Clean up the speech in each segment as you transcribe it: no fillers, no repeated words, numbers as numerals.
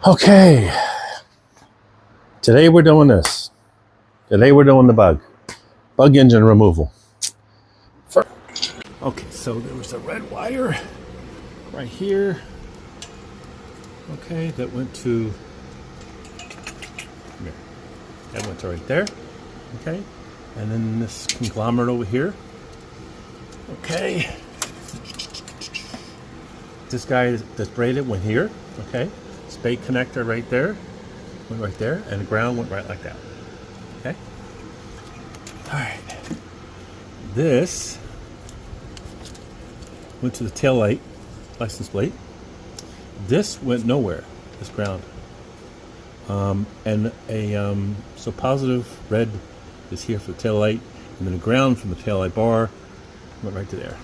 Okay, today we're doing this. Today we're doing the bug engine removal. Okay, so there was a red wire right here. Okay, that went to right there. Okay, and then this conglomerate over here. Okay, this guy that's braided went here. Okay, spade connector right there, went right there, and the ground went right like that. Okay, all right. This went to the tail light license plate. This went nowhere. This ground, and so positive red is here for the tail light, and then the ground from the tail light bar went right to there.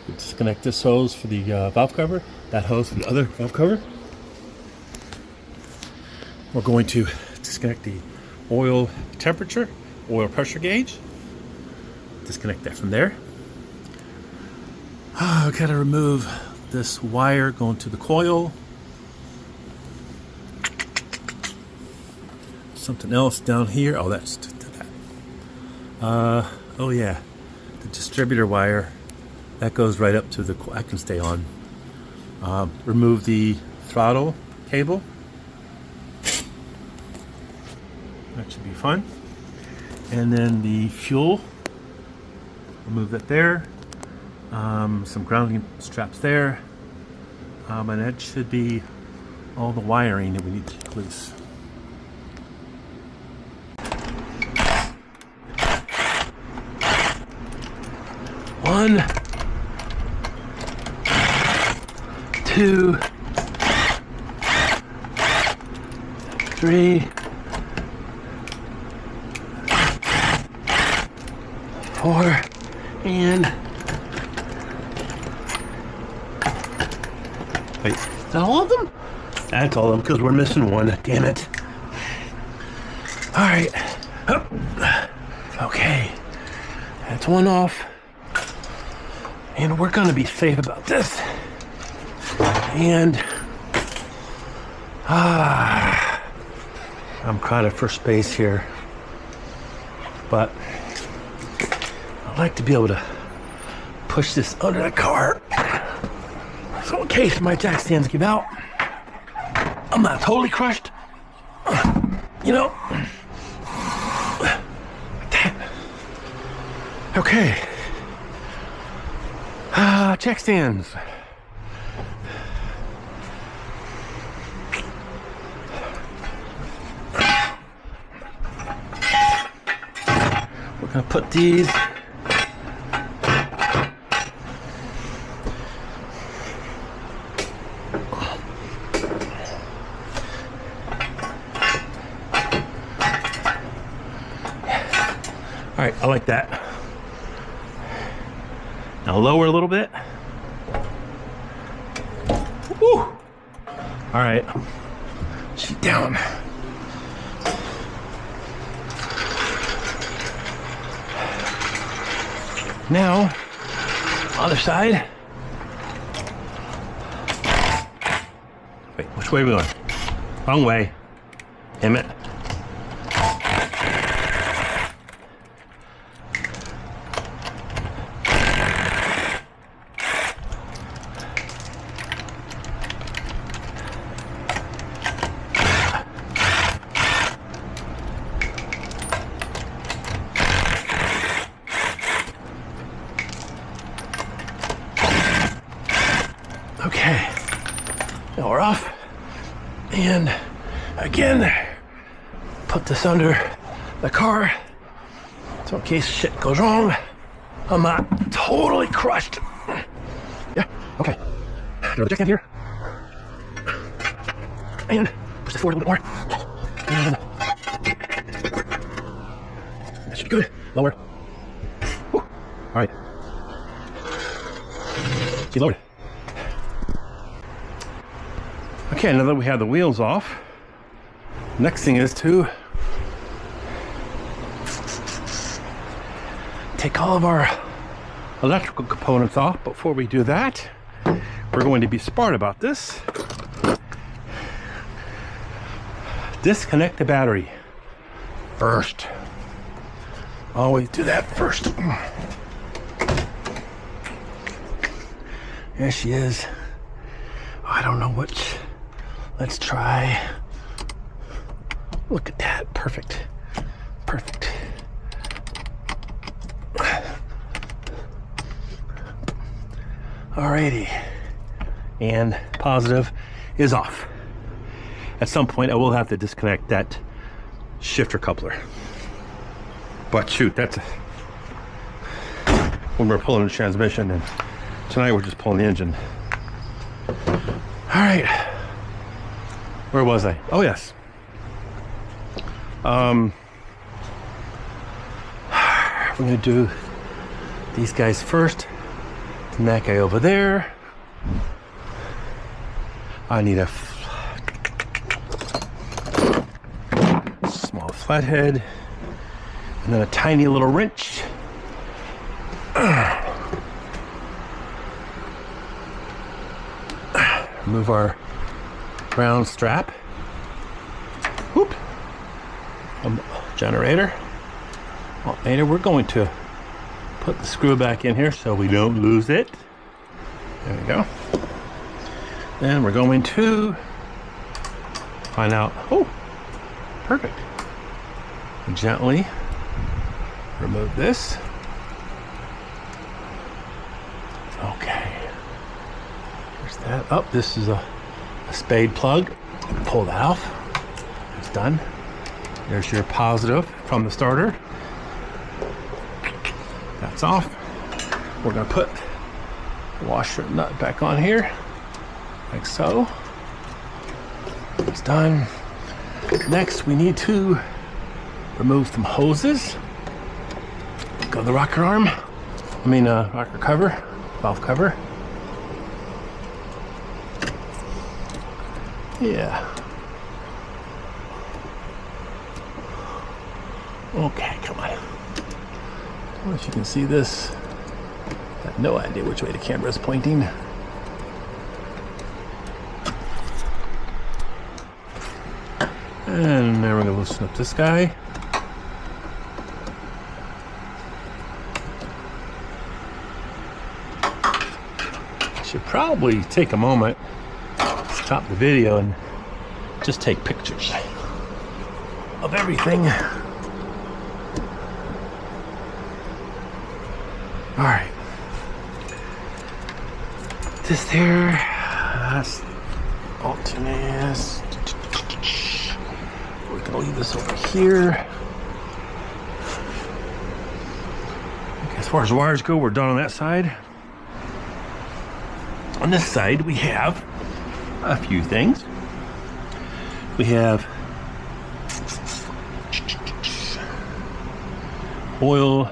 We disconnect this hose for the valve cover, that hose for the other valve cover. We're going to disconnect the oil temperature, oil pressure gauge. Disconnect that from there. I've got to remove this wire going to the coil. Something else down here. Oh, that's to that. Oh yeah, the distributor wire that goes right up to the. I can stay on. Remove the throttle cable. That should be fun. And then the fuel. Remove that there. Some grounding straps there. And that should be all the wiring that we need to take loose. One, two, three, four, and wait, is that all of them? That's all of them because we're missing one. Damn it. All right. Okay. That's one off. And we're going to be safe about this. And I'm crowded for space here. But I'd like to be able to push this under the car. So in case my jack stands give out, I'm not totally crushed. You know. Okay. Jack stands. We're gonna put these all right, I like that. Now lower a little bit. Woo! All right, sheet down. Now, other side. Wait, which way are we going? Wrong way. Damn it. Okay, now we're off, and again, put this under the car, so in case shit goes wrong, I'm not totally crushed. Yeah, okay, throw the jack down here, and push this forward a little bit more, and that should be good, lower. Whew. All right, she lowered. Okay, now that we have the wheels off, next thing is to take all of our electrical components off. Before we do that, we're going to be smart about this. disconnect the battery first. Always do that first. There she is. I don't know which. Let's try. Look at that. Perfect. Perfect. Alrighty. And positive is off. At some point, I will have to disconnect that shifter coupler. But shoot, that's when we're pulling the transmission, and tonight we're just pulling the engine. All right, where was I? Oh yes. We're gonna do these guys first, and that guy over there. I need a small flathead, and then a tiny little wrench. Remove our ground strap. Whoop. Generator. Alternator. We're going to put the screw back in here so we don't lose it. There we go. Then we're going to find out. Oh, perfect. Gently remove this. Okay. There's that. Oh, this is a spade plug. Pull that off. It's done. There's your positive from the starter. That's off. We're going to put the washer nut back on here, like so. It's done. Next, we need to remove some hoses. Go to the rocker arm. Rocker cover, valve cover. Yeah. Okay, come on. I don't know if you can see this. I have no idea which way the camera is pointing. And now we're gonna loosen up this guy. I should probably take a moment, stop the video, and just take pictures of everything. All right. This there, that's alternate. We're gonna leave this over here. Okay, as far as wires go, we're done on that side. On this side, we have a few things. We have oil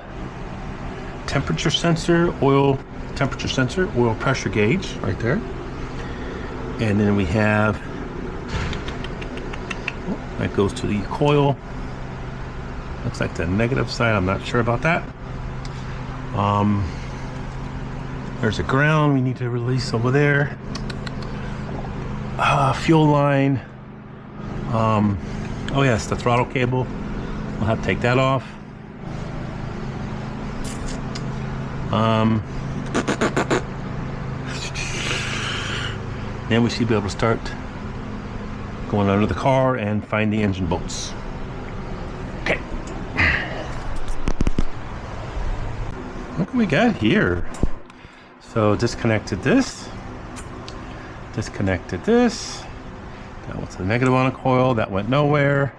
temperature sensor, oil temperature sensor, oil pressure gauge right there. And then we have, that goes to the coil. Looks like the negative side, I'm not sure about that. There's a ground we need to release over there. Fuel line. Oh yes, the throttle cable. We'll have to take that off. Then we should be able to start going under the car and find the engine bolts. Okay. What do we got here? So disconnected this. Disconnected this. That went to the negative on the coil. That went nowhere.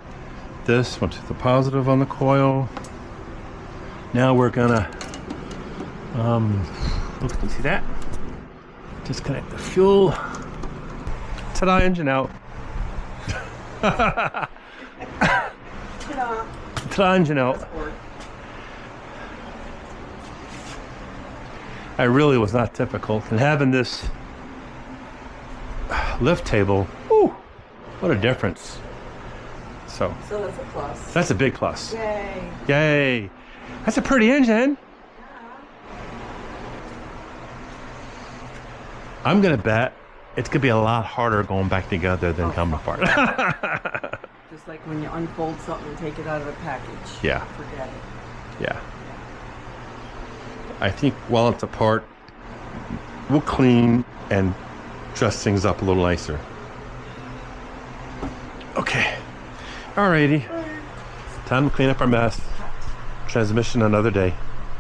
This went to the positive on the coil. Now we're gonna you see that? Disconnect the fuel. Ta-da, engine out. Ta-da, engine out. I really was not difficult, and having this lift table, ooh, what a difference. So that's a plus. That's a big plus. Yay. Yay. That's a pretty engine. I'm gonna bet it's gonna be a lot harder going back together than coming apart. Just like when you unfold something and take it out of a package. Yeah. Forget it. Yeah. I think while it's apart, we'll clean and dress things up a little nicer. Okay. Alrighty. Time to clean up our mess. Transmission another day.